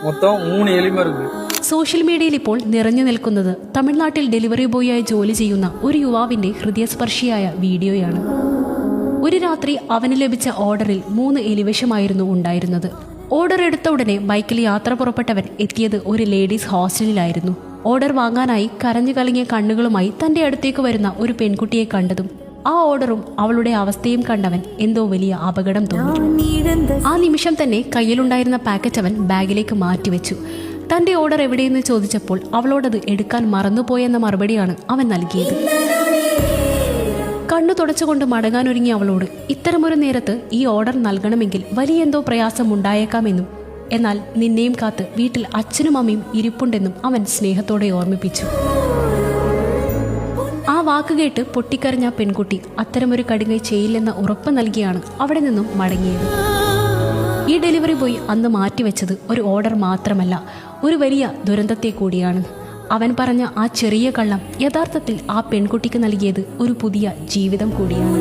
മൊത്തം 3 എലിമരുന്ന്. സോഷ്യൽ മീഡിയയിൽ ഇപ്പോൾ നിറഞ്ഞു നിൽക്കുന്നത് തമിഴ്നാട്ടിൽ ഡെലിവറി ബോയായി ജോലി ചെയ്യുന്ന ഒരു യുവാവിന്റെ ഹൃദയസ്പർശിയായ വീഡിയോയാണ്. ഒരു രാത്രി അവന് ലഭിച്ച ഓർഡറിൽ 3 എലിവിഷമായിരുന്നു ഉണ്ടായിരുന്നത്. ഓർഡർ എടുത്ത ഉടനെ ബൈക്കിൽ യാത്ര പുറപ്പെട്ടവൻ എത്തിയത് ഒരു ലേഡീസ് ഹോസ്റ്റലിലായിരുന്നു. ഓർഡർ വാങ്ങാനായി കരഞ്ഞു കലങ്ങിയ കണ്ണുകളുമായി തന്റെ അടുത്തേക്ക് വരുന്ന ഒരു പെൺകുട്ടിയെ കണ്ടതും ആ ഓർഡറും അവളുടെ അവസ്ഥയും കണ്ടവൻ എന്തോ വലിയ അപകടം തോന്നി. ആ നിമിഷം തന്നെ കയ്യിലുണ്ടായിരുന്ന പാക്കറ്റ് അവൻ ബാഗിലേക്ക് മാറ്റിവെച്ചു. തന്റെ ഓർഡർ എവിടെയെന്ന് ചോദിച്ചപ്പോൾ അവളോടത് എടുക്കാൻ മറന്നുപോയെന്ന മറുപടിയാണ് അവൻ നൽകിയത്. കണ്ണു തുടച്ചുകൊണ്ട് മടങ്ങാനൊരുങ്ങിയ അവളോട് ഇത്തരമൊരു നേരത്ത് ഈ ഓർഡർ നൽകണമെങ്കിൽ വലിയ എന്തോ പ്രയാസം ഉണ്ടായേക്കാമെന്നും എന്നാൽ നിന്നെയും കാത്ത് വീട്ടിൽ അച്ഛനും അമ്മയും ഇരിപ്പുണ്ടെന്നും അവൻ സ്നേഹത്തോടെ ഓർമ്മിപ്പിച്ചു. ആ വാക്ക് കേട്ട് പൊട്ടിക്കരഞ്ഞ പെൺകുട്ടി അത്തരമൊരു കടുങ്കൈ ചെയ്യില്ലെന്ന ഉറപ്പ് നൽകിയാണ് അവിടെ നിന്നും മടങ്ങിയത്. ഈ ഡെലിവറി ബോയ് അന്ന് മാറ്റിവെച്ചത് ഒരു ഓർഡർ മാത്രമല്ല, ഒരു വലിയ ദുരന്തത്തെ കൂടിയാണ്. അവൻ പറഞ്ഞ ആ ചെറിയ കള്ളം യഥാർത്ഥത്തിൽ ആ പെൺകുട്ടിക്ക് നൽകിയത് ഒരു പുതിയ ജീവിതം കൂടിയാണ്.